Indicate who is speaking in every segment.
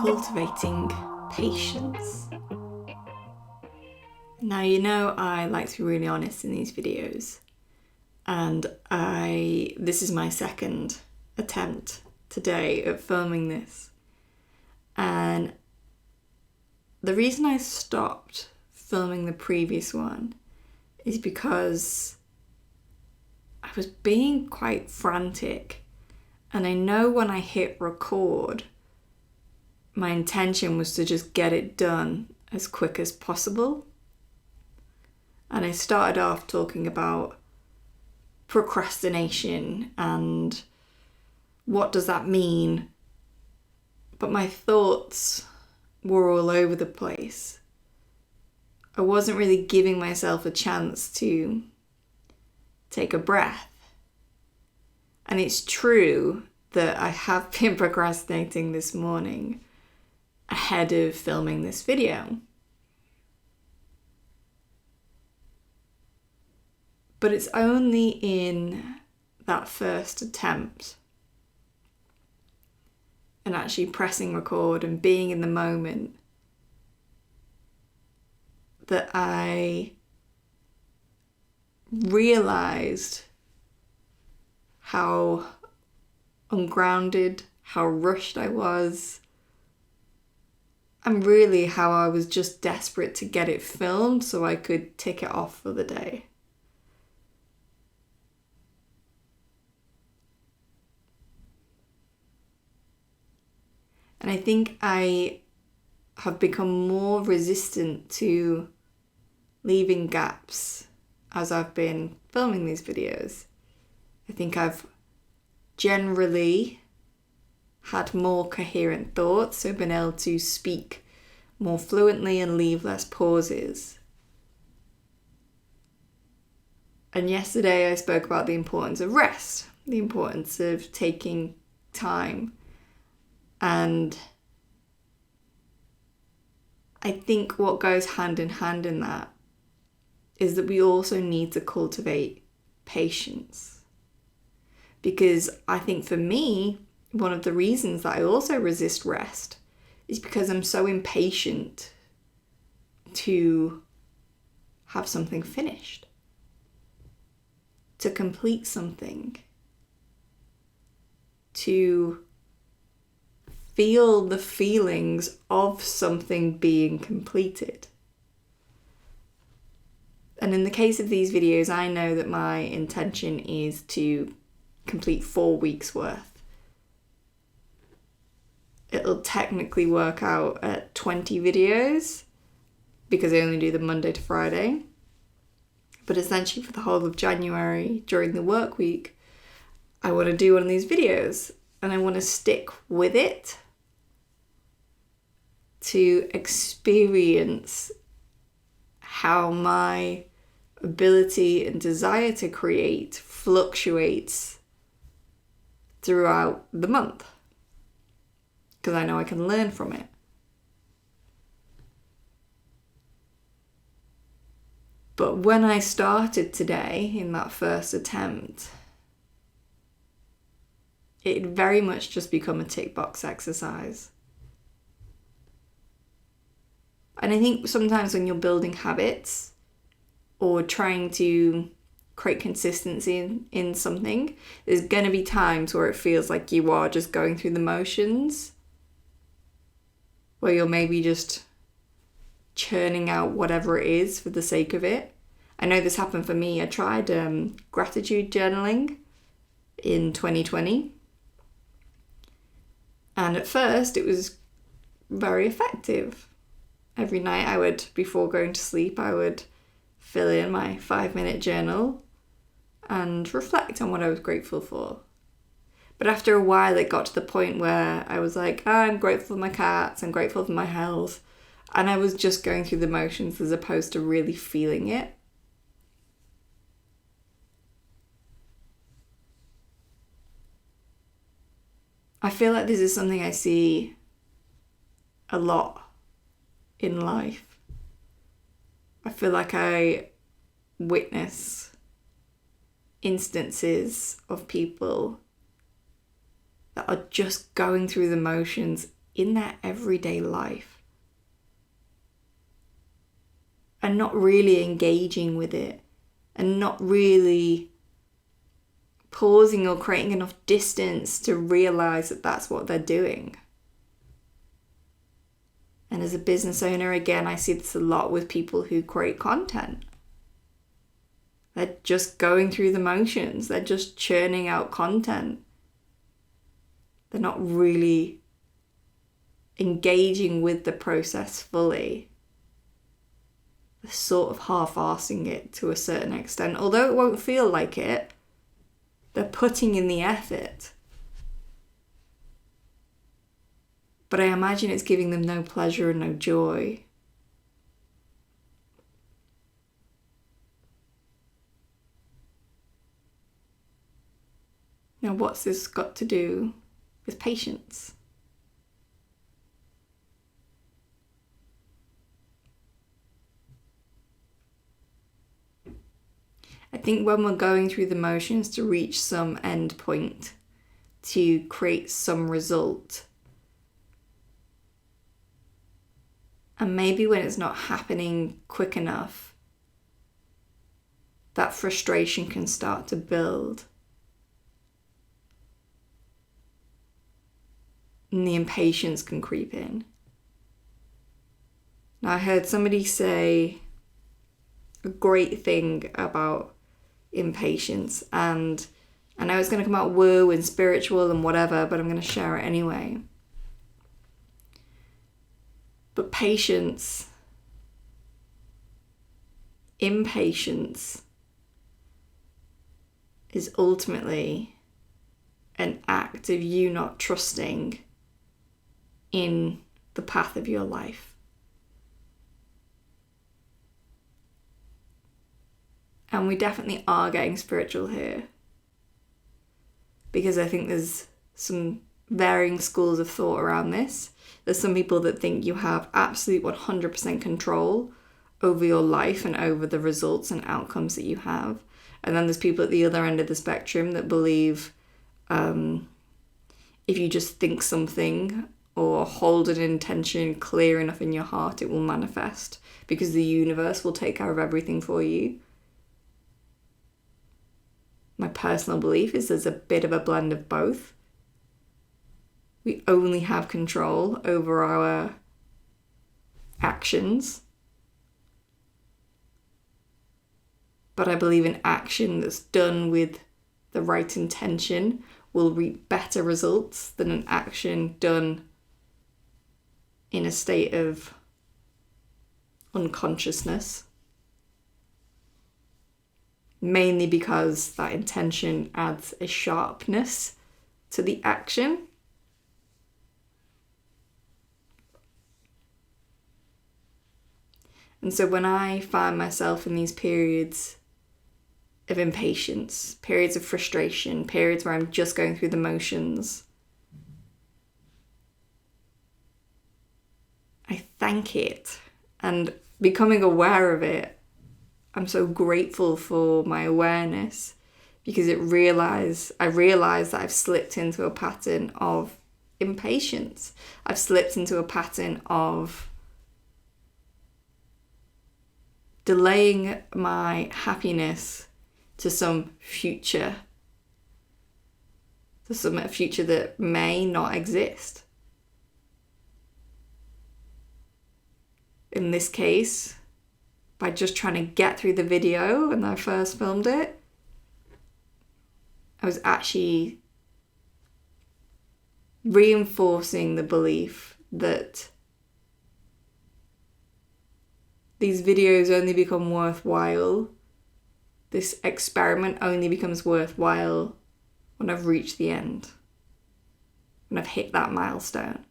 Speaker 1: cultivating patience. Now, you know I like to be really honest in these videos, and this is my second attempt today at filming this. And the reason I stopped filming the previous one is because I was being quite frantic, and I know when I hit record, my intention was to just get it done as quick as possible. And I started off talking about procrastination and what does that mean? But my thoughts were all over the place. I wasn't really giving myself a chance to take a breath. And it's true that I have been procrastinating this morning ahead of filming this video. But it's only in that first attempt and actually pressing record and being in the moment that I realised how ungrounded, how rushed I was, and really how I was just desperate to get it filmed so I could tick it off for the day. And I think I have become more resistant to leaving gaps as I've been filming these videos. I think I've generally had more coherent thoughts, so been able to speak more fluently and leave less pauses. And yesterday I spoke about the importance of rest, the importance of taking time. And I think what goes hand in hand in that is that we also need to cultivate patience. Because I think for me, one of the reasons that I also resist rest is because I'm so impatient to have something finished, to complete something, to feel the feelings of something being completed. And in the case of these videos, I know that my intention is to complete 4 weeks worth. It'll technically work out at 20 videos because I only do them Monday to Friday. But essentially for the whole of January during the work week, I want to do one of these videos and I want to stick with it to experience how my ability and desire to create fluctuates throughout the month, because I know I can learn from it. But when I started today in that first attempt, it had very much just become a tick box exercise. And I think sometimes when you're building habits or trying to create consistency in something, there's going to be times where it feels like you are just going through the motions, where you're maybe just churning out whatever it is for the sake of it. I know this happened for me. I tried gratitude journaling in 2020. And at first it was very effective. Every night before going to sleep, I would fill in my 5-minute journal and reflect on what I was grateful for. But after a while, it got to the point where I was like, I'm grateful for my cats, I'm grateful for my health. And I was just going through the motions as opposed to really feeling it. I feel like this is something I see a lot in life. I feel like I witness instances of people that are just going through the motions in their everyday life and not really engaging with it and not really pausing or creating enough distance to realize that that's what they're doing. And as a business owner, again, I see this a lot with people who create content. They're just going through the motions. They're just churning out content. They're not really engaging with the process fully. They're sort of half-arsing it to a certain extent. Although it won't feel like it, they're putting in the effort. But I imagine it's giving them no pleasure and no joy. Now, what's this got to do with patience? I think when we're going through the motions to reach some end point, to create some result, and maybe when it's not happening quick enough, that frustration can start to build. And the impatience can creep in. Now, I heard somebody say a great thing about impatience, and I know it's going to come out woo and spiritual and whatever, but I'm going to share it anyway. But impatience is ultimately an act of you not trusting in the path of your life. And we definitely are getting spiritual here, because I think there's some varying schools of thought around this. There's some people that think you have absolute 100% control over your life and over the results and outcomes that you have. And then there's people at the other end of the spectrum that believe if you just think something or hold an intention clear enough in your heart, it will manifest, because the universe will take care of everything for you. My personal belief is there's a bit of a blend of both. We only have control over our actions. But I believe an action that's done with the right intention will reap better results than an action done in a state of unconsciousness. Mainly because that intention adds a sharpness to the action. And so when I find myself in these periods of impatience, periods of frustration, periods where I'm just going through the motions, I thank it. And becoming aware of it, I'm so grateful for my awareness, because I realize that I've slipped into a pattern of impatience. I've slipped into a pattern of delaying my happiness to some future, a future that may not exist. In this case, by just trying to get through the video when I first filmed it, I was actually reinforcing the belief that these videos only become worthwhile, this experiment only becomes worthwhile when I've reached the end, when I've hit that milestone.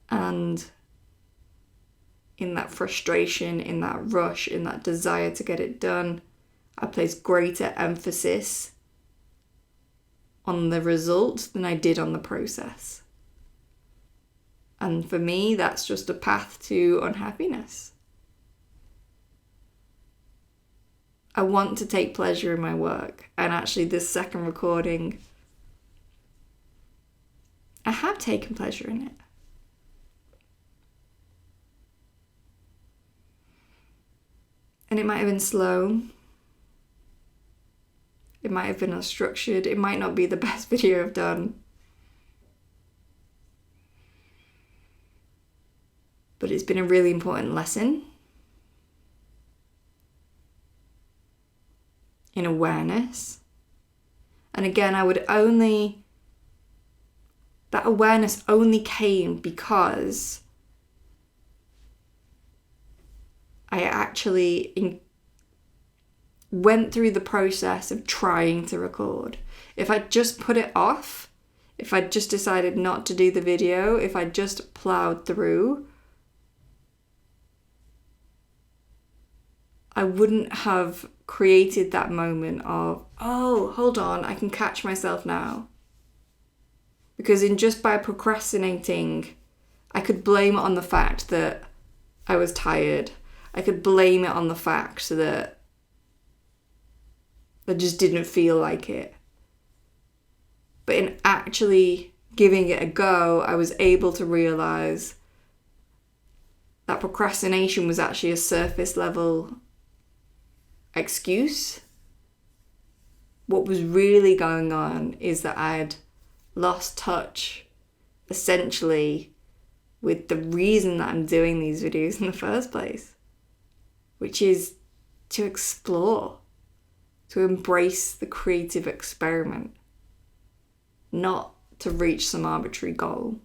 Speaker 1: And in that frustration, in that rush, in that desire to get it done, I place greater emphasis on the result than I did on the process. And for me, that's just a path to unhappiness. I want to take pleasure in my work. And actually, this second recording, I have taken pleasure in it. And it might have been slow. It might have been unstructured. It might not be the best video I've done. But it's been a really important lesson in awareness. And again, that awareness only came because I actually went through the process of trying to record. If I just put it off, if I just decided not to do the video, if I just plowed through, I wouldn't have created that moment of, oh, hold on, I can catch myself now. Because just by procrastinating, I could blame it on the fact that I was tired. I could blame it on the fact that I just didn't feel like it. But in actually giving it a go, I was able to realize that procrastination was actually a surface level excuse. What was really going on is that I'd lost touch, essentially, with the reason that I'm doing these videos in the first place, which is to explore, to embrace the creative experiment, not to reach some arbitrary goal,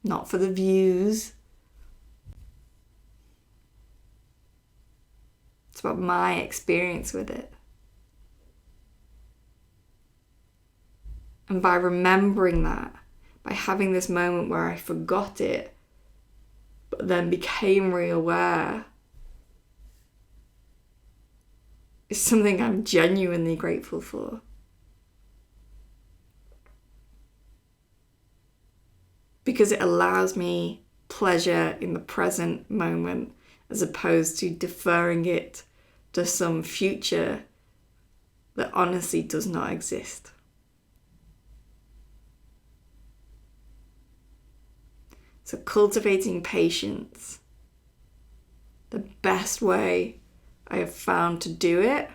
Speaker 1: not for the views. It's about my experience with it. And by remembering that, by having this moment where I forgot it, but then became reaware, is something I'm genuinely grateful for. Because it allows me pleasure in the present moment, as opposed to deferring it to some future that honestly does not exist. So cultivating patience, the best way I have found to do it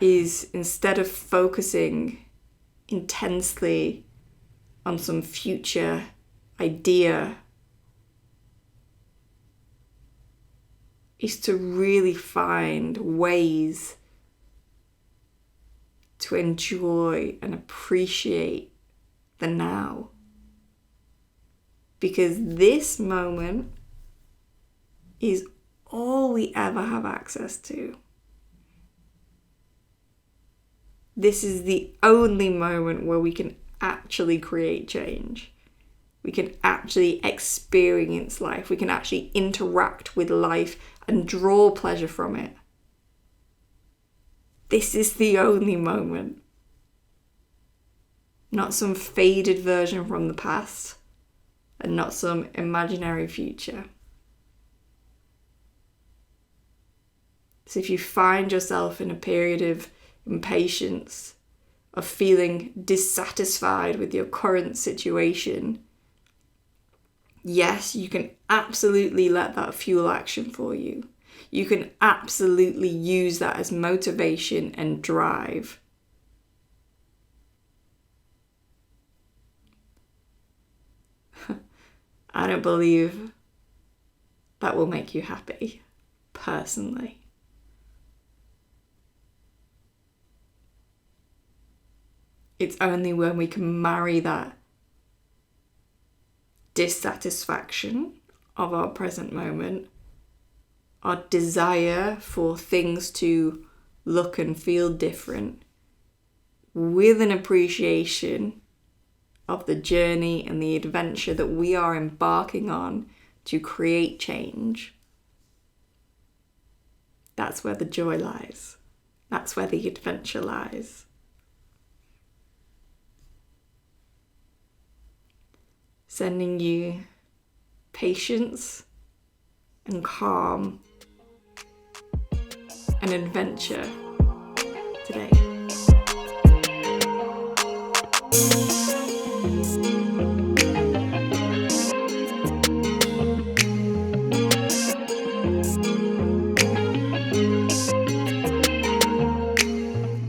Speaker 1: is, instead of focusing intensely on some future idea, is to really find ways to enjoy and appreciate the now. Because this moment is all we ever have access to. This is the only moment where we can actually create change. We can actually experience life. We can actually interact with life and draw pleasure from it. This is the only moment. Not some faded version from the past, and not some imaginary future. So if you find yourself in a period of impatience, of feeling dissatisfied with your current situation, yes, you can absolutely let that fuel action for you. You can absolutely use that as motivation and drive. I don't believe that will make you happy, personally. It's only when we can marry that dissatisfaction of our present moment, our desire for things to look and feel different, with an appreciation of the journey and the adventure that we are embarking on to create change. That's where the joy lies. That's where the adventure lies. Sending you patience and calm and adventure today.